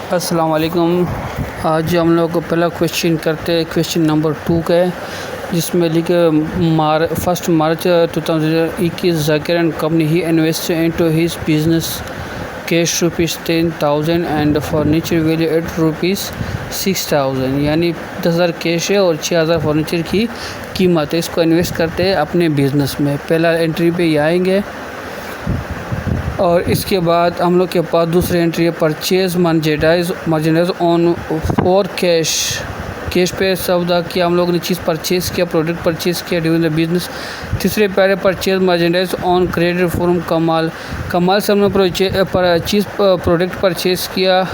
अस्सलाम वालेकुम। आज हम लोग को पहला क्वेश्चन करते हैं, क्वेश्चन नंबर 2 का है, जिसमें लिखे 1 मार्च 2021 Zakir and company he invest into his business cash ₹10,000 and furniture value ₹6,000, यानी 10,000 कैश है और 6,000 फर्नीचर की कीमत है। इसको इन्वेस्ट करते हैं अपने बिज़नेस में। पहला एंट्री पे ये आएंगे और इसके बाद हम लोग के पास दूसरी एंट्री है purchase merchandise on for cash पे सौदा किया, हम लोग ने चीज़ परचेज़ किया, प्रोडक्ट परचेज़ किया ड्यूरिंग द बिजनेस। तीसरे पैरे purchase merchandise on credit from कमाल से हमने चीज़ प्रोडक्ट परचेज़ किया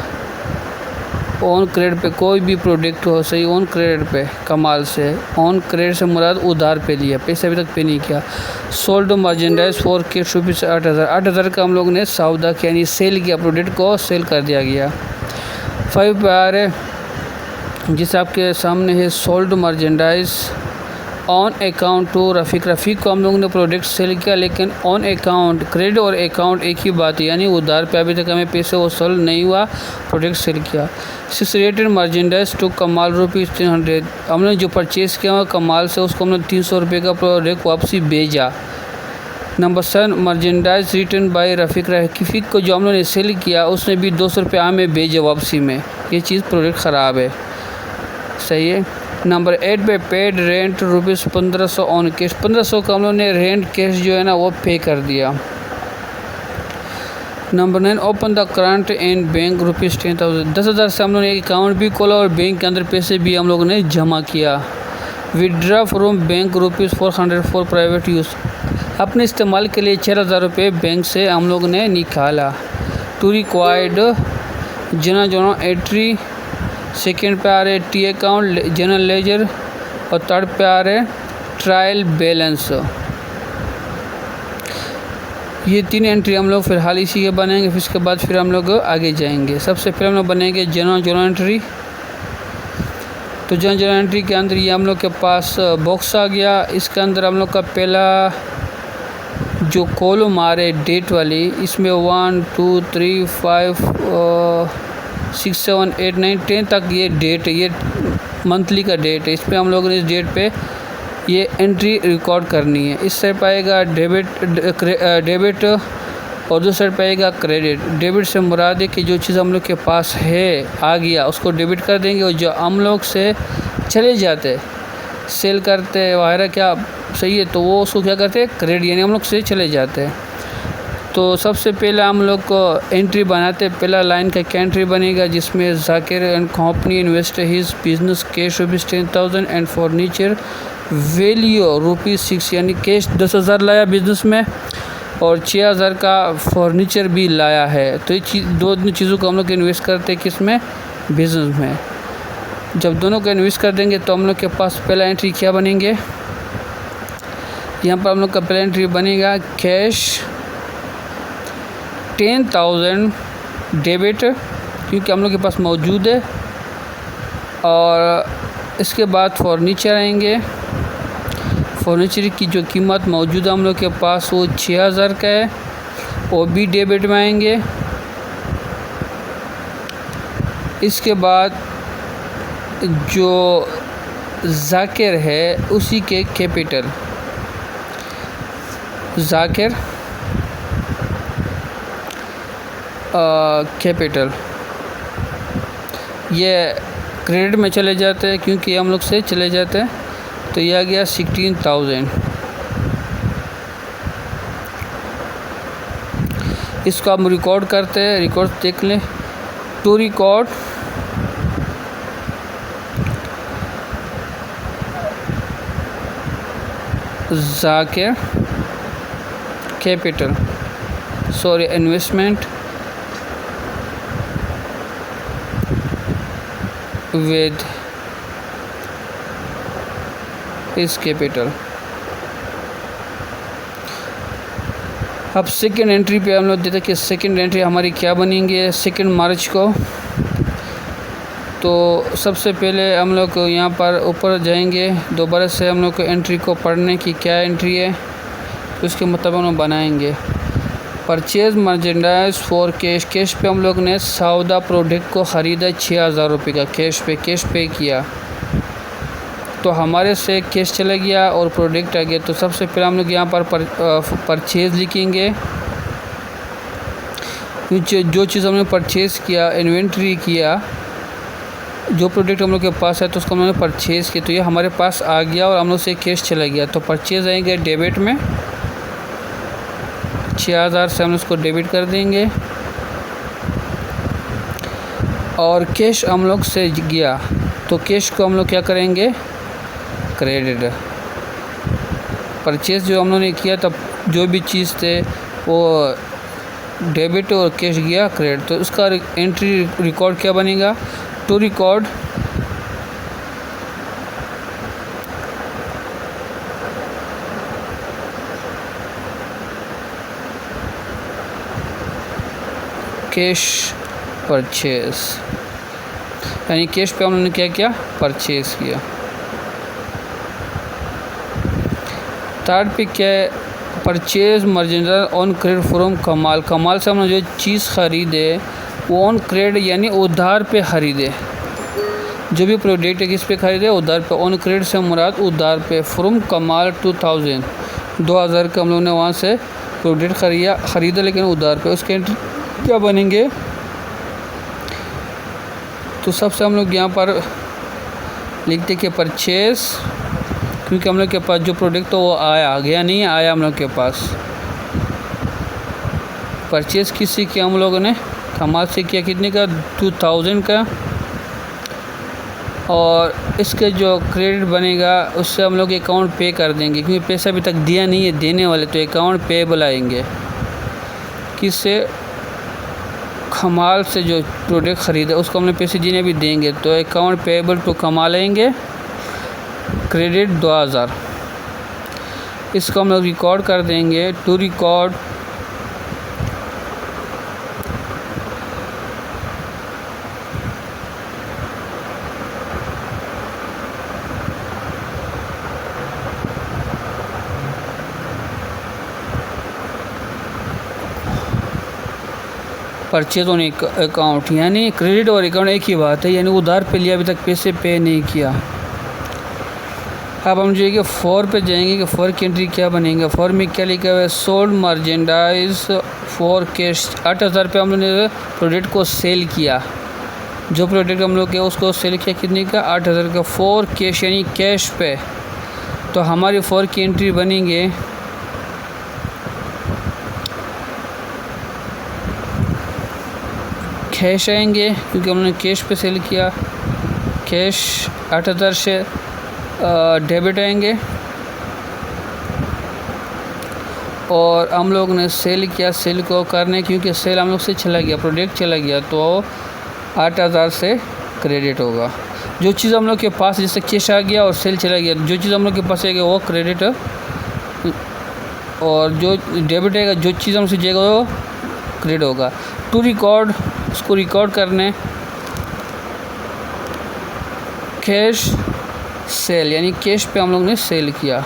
ऑन क्रेडिट पे, कोई भी प्रोडक्ट हो सही ऑन क्रेडिट पे कमाल से। ऑन क्रेडिट से मुराद उधार पे लिया, पैसे अभी तक पे नहीं किया। सोल्ड मर्चेंडाइज फॉर कैश ₹8,000 का हम लोग ने सौदा किया, यानी सेल किया, प्रोडक्ट को सेल कर दिया गया। 5 पैर है जिस आपके सामने है sold merchandise on account to Rafiq को हम लोग ने प्रोडक्ट सेल किया, लेकिन ऑन अकाउंट, क्रेडिट और अकाउंट एक ही बात है, यानी उधार पे अभी तक हमें पैसे वसूल नहीं हुआ, प्रोडक्ट सेल किया। 6 रेटेड मर्चेंडाइज टू कमाल ₹300, हमने जो परचेज़ किया कमाल से उसको हमने ₹300 का प्रोडक्ट वापसी भेजा। नंबर 7 मर्चेंडाइज रिटर्न बाय रफ़ीक को जो हम लोगों ने सेल किया उसने भी ₹200 हमें भेजे वापसी में, ये चीज़ प्रोडक्ट ख़राब है, सही है। नंबर 8 पे पेड रेंट ₹1,500 ऑन कैश, 1,500 का हम लोगों ने रेंट कैश जो है ना वो पे कर दिया। Number 9 open the current and bank ₹10,000, 10,000 से हम लोगों ने एक अकाउंट भी खोला और बैंक के अंदर पैसे भी हम लोगों ने जमा किया। Withdraw from bank ₹400 for private use, अपने इस्तेमाल के लिए ₹6,000 बैंक से हम लोग ने निकाला। To required general entry, second पे आ रहे टी अकाउंट, जनरल लेजर, और थर्ड पे आ रहे ट्रायल बैलेंस। ये 3 एंट्री हम लोग फिलहाल इसी के बनेंगे, फिर इसके बाद फिर हम लोग आगे जाएंगे। सबसे पहले हम लोग बनेंगे जनरल एंट्री। तो जनरल एंट्री के अंदर ये हम लोग के पास बॉक्स आ गया, इसके अंदर हम लोग का पहला जो कॉलम आ रहे डेट वाली, इसमें 1 2 3 5 6 7 8 9 10 तक ये डेट है, ये मंथली का डेट है। इस पर हम लोगों ने इस डेट पे ये एंट्री रिकॉर्ड करनी है। इससे पाएगा डेबिट और दूसरे पाएगा क्रेडिट। डेबिट से मुराद है कि जो चीज़ हम लोग के पास है आ गया उसको डेबिट कर देंगे, और जो हम लोग से चले जाते सेल करते वगैरह क्या सही है, तो वो उसको क्या करते हैं क्रेडिट, यानी हम लोग से चले जाते हैं। तो सबसे पहले हम लोग को एंट्री बनाते, पहला लाइन का क्या एंट्री बनेगा, जिसमें Zakir and company invest his business cash ₹10,000 and furniture value ₹6, यानी कैश 10,000 लाया बिजनेस में और 6,000 का फर्नीचर भी लाया है। तो ये दो चीज़ों को हम लोग इन्वेस्ट करते हैं किस में, बिजनेस में। जब दोनों को इन्वेस्ट कर देंगे तो हम लोग के पास पहला एंट्री क्या बनेंगे, यहाँ पर हम लोग का पहला एंट्री बनेगा कैश 10,000 डेबिट, क्योंकि हम लोग के पास मौजूद है। और इसके बाद फर्नीचर आएंगे, फर्नीचर की जो कीमत मौजूद हम लोग के पास वो 6,000 का है, वो भी डेबिट में आएंगे। इसके बाद जो जाकिर है उसी के कैपिटल, जाकिर कैपिटल ये क्रेडिट में चले जाते हैं, क्योंकि हम लोग से चले जाते हैं। तो यह आ गया 16,000। इसको हम रिकॉर्ड करते हैं, रिकॉर्ड देख लें। To record Zakir capital, sorry investment with his capital। अब सेकेंड एंट्री पे हम लोग देते कि सेकेंड एंट्री हमारी क्या बनेंगे 2 मार्च को। तो सबसे पहले हम लोग यहाँ पर ऊपर जाएंगे, दोबारा से हम लोग को एंट्री को पढ़ने की क्या एंट्री है, तो उसके मुताबिक हम बनाएंगे। Purchase merchandise for cash, cash पे हम लोग ने सौदा प्रोडक्ट को ख़रीदा 6000 रुपये का, कैश पे किया तो हमारे से कैश चला गया और प्रोडक्ट आ गया। तो सबसे पहले हम लोग यहाँ पर परचेज़ लिखेंगे, जो चीज़ हमने परचेज़ किया, इन्वेंट्री किया, जो प्रोडक्ट हम लोग के पास है तो उसको हमने परचेज़ किया तो ये हमारे पास आ गया और हम लोग से कैश चला गया। तो परचेज़ आएंगे डेबिट में, 6000 से हम उसको डेबिट कर देंगे और कैश हम लोग से गया तो कैश को हम लोग क्या करेंगे, क्रेडिट। परचेज़ जो हम लोगों ने किया तब जो भी चीज़ थे वो डेबिट और कैश गया क्रेडिट। तो उसका एंट्री रिकॉर्ड क्या बनेगा, टू रिकॉर्ड कैश परचेज, यानी कैश पे हम लोगों ने क्या किया, परचेज़ किया। थर्ड पे क्या है, purchase merchandise on credit from कमाल, कमाल से हमने जो चीज़ ख़रीदे वो ऑन क्रेडिट यानी उधार पे ख़रीदे, जो भी प्रोडक्ट है किस पे ख़रीदे, उधार पे। ऑन क्रेडिट से मुराद उधार पे, फ्रॉम कमाल 2000 का हम लोगों ने वहाँ से प्रोडक्ट ख़रीदा लेकिन उधार पे। उसके एंट्री क्या बनेंगे, तो सबसे हम लोग यहाँ पर लिखते कि परचेज़, क्योंकि हम लोग के पास जो प्रोडक्ट तो वो आ गया नहीं आया हम लोग के पास। परचेज़ किसी किया हम लोगों ने, कमाल से किया, कितने का, 2000 का। और इसके जो क्रेडिट बनेगा उससे हम लोग अकाउंट पे कर देंगे, क्योंकि पैसा अभी तक दिया नहीं है, देने वाले, तो अकाउंट पेएबल आएंगे। किससे, कमाल से जो प्रोडक्ट ख़रीदा उसको हमने पैसे जिन्हें भी देंगे तो अकाउंट पेएबल टू कमाल आएंगे, क्रेडिट 2000। इसको हम लोग रिकॉर्ड कर देंगे, to record purchase on account, यानी क्रेडिट और अकाउंट एक ही बात है, यानी उधार पे लिया, अभी तक पैसे पे नहीं किया। अब हम जो है कि 4 पे जाएंगे कि 4 की एंट्री क्या बनेगा। 4 में क्या लिखा हुआ है, सोल्ड मर्चेंडाइज फॉर कैश, 8000 पे हम लोगों ने प्रोडक्ट को सेल किया, जो प्रोडक्ट हम लोग के उसको सेल किया कितने का, 8000 का, 4 कैश यानी कैश पे। तो हमारी 4 की एंट्री बनेंगे, कैश आएंगे क्योंकि हमने कैश पे सेल किया, कैश 8000 से डेबिट आएंगे और हम लोग ने सेल किया, सेल को करने क्योंकि सेल हम लोग से चला गया, प्रोडक्ट चला गया तो 8000 से क्रेडिट होगा। जो चीज़ हम लोग के पास, जैसे कैश आ गया और सेल चला गया, जो चीज़ हम लोग के पास आएगा वो क्रेडिट, और जो डेबिट आएगा, जो चीज़ हमसे जाएगा वो क्रेडिट होगा। टू रिकॉर्ड, उसको रिकॉर्ड करने, कैश सेल यानी कैश पे हम लोग ने सेल किया।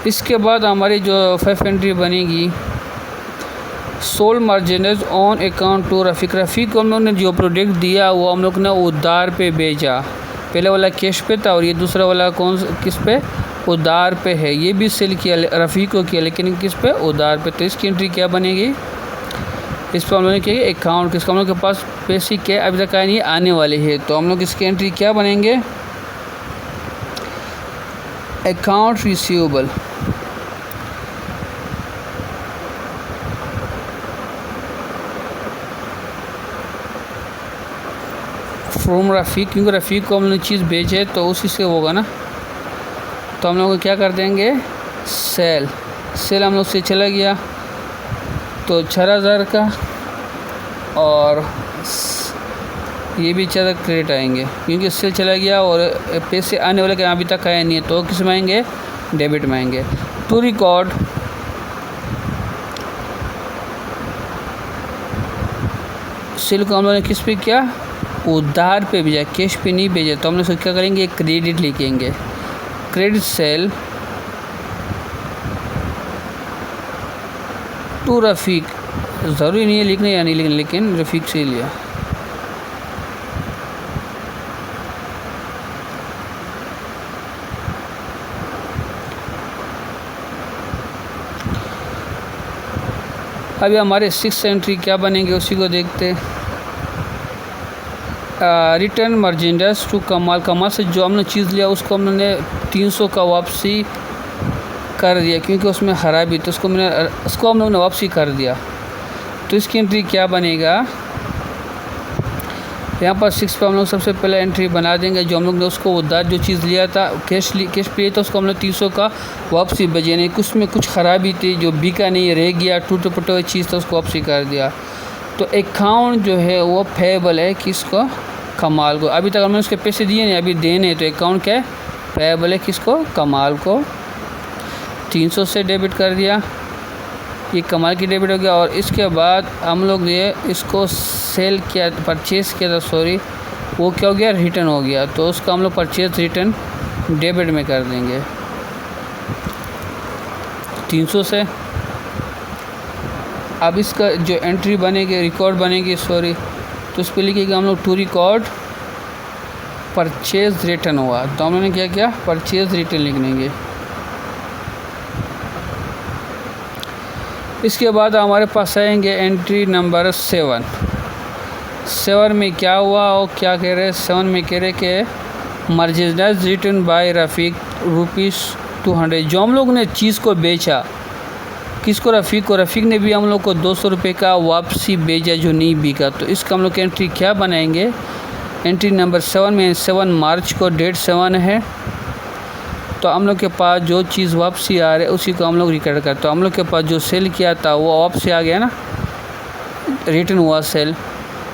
इसके बाद हमारी जो 5 एंट्री बनेगी, sold merchandise on account to Rafiq, Rafiq को हम लोग ने जो प्रोडक्ट दिया वो हम लोग ने उधार पे बेचा। पहले वाला कैश पे था और ये दूसरा वाला किस पे, उधार पे है। ये भी सेल किया रफ़ीक को किया, लेकिन किस पे, उधार पे। तो इसकी एंट्री क्या बनेगी, इस पर हम लोगों ने किया अकाउंट, किसका, हम लोग के पास पैसे क्या अभी तक नहीं आने वाले हैं, तो हम लोग इसकी एंट्री क्या बनेंगे, अकाउंट रिसीवेबल। फ्रॉम रफ़ीक, क्योंकि रफ़ीक को हम लोग चीज़ बेचे तो उसी से होगा ना, तो हम लोग क्या कर देंगे, सेल, सेल हम लोग से चला गया तो 6000 का, और ये भी 6000 क्रेडिट आएंगे क्योंकि सेल चला गया और पैसे आने वाले के अभी तक आए नहीं है, तो किस में आएंगे, डेबिट में आएंगे। टू रिकॉर्ड सेल को हम लोगों ने किस पे किया, उधार पे भेजा, कैश पे नहीं भेजा, तो हम लोग क्या करेंगे, क्रेडिट लिखेंगे, क्रेडिट सेल टू रफ़ीक, ज़रूरी नहीं है लिखना या नहीं लिखना, लेकिन रफ़ीक से ही लिया। अभी हमारे 6 एंट्री क्या बनेंगे उसी को देखते। रिटर्न मर्चेंडाइज टू कमाल, कमाल से जो हमने चीज़ लिया उसको हमने 300 का वापसी कर दिया, क्योंकि उसमें खराबी, तो उसको हम लोगों ने वापसी कर दिया। तो इसकी एंट्री क्या बनेगा, यहाँ पर 6 पे हम लोग सबसे पहले एंट्री बना देंगे। जो हम लोग ने उसको उधार जो चीज़ लिया था, कैश पे लिया था, उसको हमने 300 का वापसी भेजे, नहीं कुछ में कुछ ख़राबी थी, जो बिका नहीं, रह गया, टूटे फूटे हुई चीज़ था, उसको वापसी कर दिया। तो अकाउंट जो है वो पेएबल है किसको, कमाल को। अभी तक हमने उसके पैसे दिए नहीं, अभी देने, तो अकाउंट क्या है, पेएबल है किसको, कमाल को। 300 से डेबिट कर दिया, ये कमाल की डेबिट हो गया। और इसके बाद हम लोग ने इसको सेल किया, परचेज़ किया था, सॉरी, वो क्या हो गया, रिटर्न हो गया, तो उसका हम लोग परचेज़ रिटर्न डेबिट में कर देंगे 300 से। अब इसका जो एंट्री बनेगी, रिकॉर्ड बनेगी, सॉरी, तो उस पर लिखेगा हम लोग टू रिकॉर्ड परचेज़ रिटर्न हुआ, तो हम लोगों ने क्या किया, परचेज़ रिटर्न लिख देंगे। इसके बाद हमारे पास आएंगे एंट्री नंबर 7 में क्या हुआ और क्या कह रहे हैं। 7 में कह रहे कि मर्चेंडाइज रिटर्न बाय रफ़ीक ₹200, जो हम लोग ने चीज़ को बेचा, किसको, रफ़ीक को, रफ़ीक ने भी हम लोग को 200 रुपये का वापसी भेजा जो नहीं बिका। तो इसका हम लोग की एंट्री क्या बनाएंगे, एंट्री नंबर 7 में 7 मार्च को डेट 7 है, तो हम लोग के पास जो चीज़ वापसी आ रही है उसी को हम लोग रिकॉर्ड करते हैं। तो हम लोग के पास जो सेल किया था वो वापसी आ गया ना, रिटर्न हुआ सेल,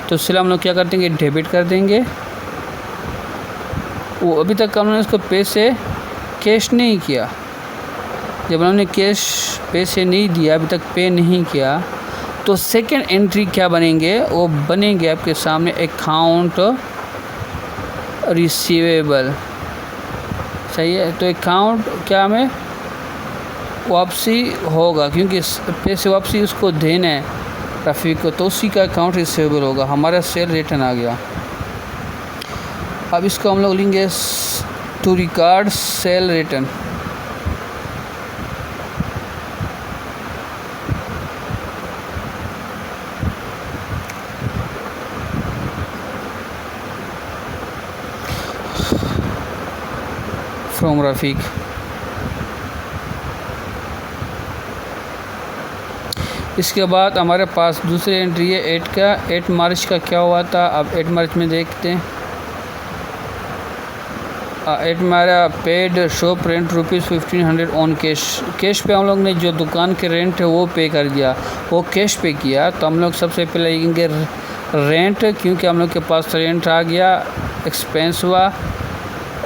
तो सेल हम लोग क्या कर देंगे, डेबिट कर देंगे। वो अभी तक हमने उसको पैसे कैश नहीं किया, जब हमने कैश पैसे नहीं दिया, अभी तक पे नहीं किया, तो सेकंड एंट्री क्या बनेंगे, वो बनेंगे आपके सामने अकाउंट रिसीवेबल, सही है। तो अकाउंट क्या में वापसी होगा, क्योंकि पैसे वापसी उसको देना है रफ़ीक को, तो उसी का अकाउंट रिसीवेबल होगा, हमारा सेल रिटर्न आ गया। अब इसको हम लोग लेंगे to record sale return, from Rafiq. इसके बाद हमारे पास दूसरी एंट्री है 8 मार्च का क्या हुआ था। अब 8 मार्च में देखते हैं। 8 हमारा paid shop rent ₹1500 on cash पे हम लोग ने जो दुकान के रेंट है वो पे कर दिया, वो कैश पे किया। तो हम लोग सबसे पहले लिखेंगे रेंट, क्योंकि हम लोग के पास रेंट आ गया, एक्सपेंस हुआ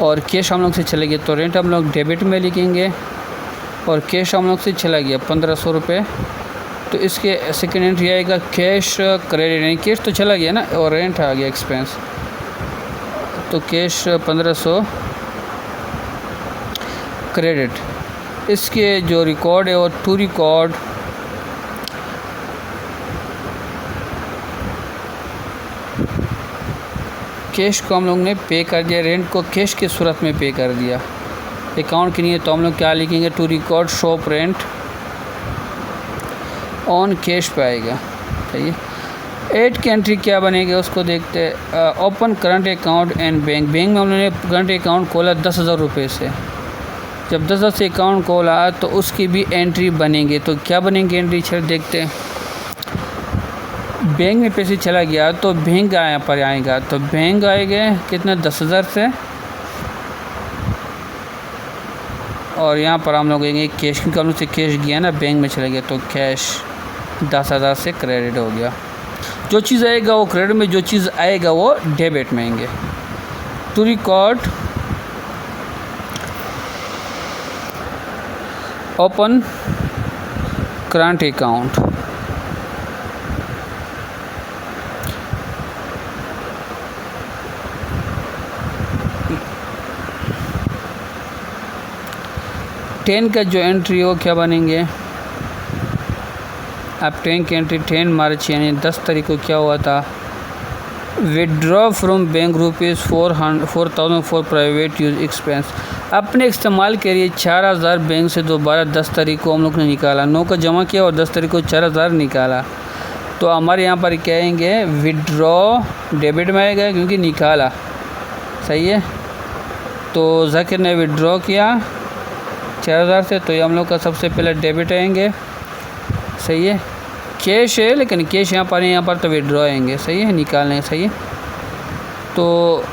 और कैश हम लोग से चले गए, तो रेंट हम लोग डेबिट में लिखेंगे और कैश हम लोग से चला गया 1500 रुपये। तो इसके सेकेंड एंट्री आएगा कैश क्रेडिट, यानी कैश तो चला गया ना और रेंट आ गया एक्सपेंस, तो कैश 1500 क्रेडिट। इसके जो रिकॉर्ड है वो टू रिकॉर्ड कैश को हम लोग ने पे कर दिया, रेंट को कैश की सूरत में पे कर दिया, अकाउंट के लिए। तो हम लोग क्या लिखेंगे, to record shop rent on cash पे आएगा, सही है। 8 की एंट्री क्या बनेगी उसको देखते हैं। Open current account and bank में हम लोगों ने करंट अकाउंट खोला 10,000 रुपये से। जब 10,000 से अकाउंट खोला तो उसकी भी एंट्री बनेंगे, तो क्या बनेंगे एंट्री, चल देखते हैं। बैंक में पैसे चला गया तो बैंक यहाँ पर आएगा, तो बैंक आएगा कितना 10,000 से, और यहाँ पर हम लोग कहेंगे कैश, क्योंकि हम लोग से कैश गया ना, बैंक में चला गया, तो कैश 10,000 से क्रेडिट हो गया। जो चीज़ आएगा वो क्रेडिट में, जो चीज़ आएगा वो डेबिट में आएंगे। To record open current account, ten का जो एंट्री हो क्या बनेंगे, अब 10 की एंट्री 10 मार्च यानी 10 तारीख को क्या हुआ था, withdraw from bank ₹4,000 for private use expense, अपने इस्तेमाल के लिए 4,000 बैंक से दोबारा 10 तारीख को हम लोग ने निकाला, 9 को जमा किया और 10 तारीख को 4,000 निकाला। तो हमारे यहाँ पर कहेंगे विड्रॉ डेबिट में आएगा क्योंकि निकाला, सही है। तो ज़ाकिर ने विड्रॉ किया 4,000 से, तो ये हम लोग का सबसे पहले डेबिट आएंगे, सही है। कैश है लेकिन कैश यहाँ पर तो विड्रॉ आएंगे, सही है, निकालने, सही है। तो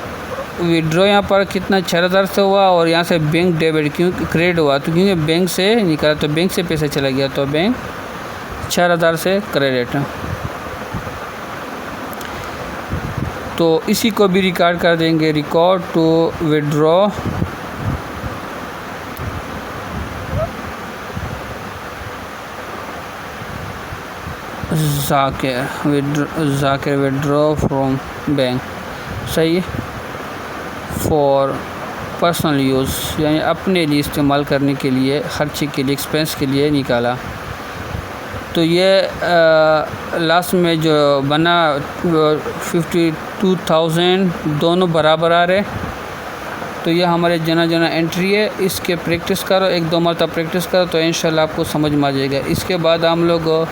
विड्रॉ यहाँ पर कितना 4,000 से हुआ और यहाँ से बैंक डेबिट क्यों क्रेडिट हुआ, तो क्योंकि बैंक से निकाला तो बैंक से पैसा चला गया, तो बैंक 4,000 से क्रेडिट। तो इसी को भी रिकॉर्ड कर देंगे, record to withdraw Zakir withdraw from bank, सही है, फॉर पर्सनल यूज़ यानी अपने लिए इस्तेमाल करने के लिए, खर्चे के लिए, एक्सपेंस के लिए निकाला। तो ये लास्ट में जो बना 52,000 दोनों बराबर आ रहे। तो ये हमारे जना एंट्री है, इसके प्रैक्टिस करो, 1-2 मरतबा प्रैक्टिस करो तो इंशाल्लाह आपको समझ में आ जाएगा। इसके बाद हम लोग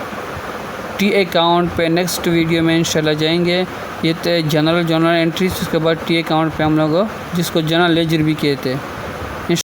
टी अकाउंट पे नेक्स्ट वीडियो में इंशाल्लाह जाएंगे। ये जनरल एंट्रीज, उसके बाद टी अकाउंट पे हम लोग जिसको जनरल लेजर भी कहते हैं।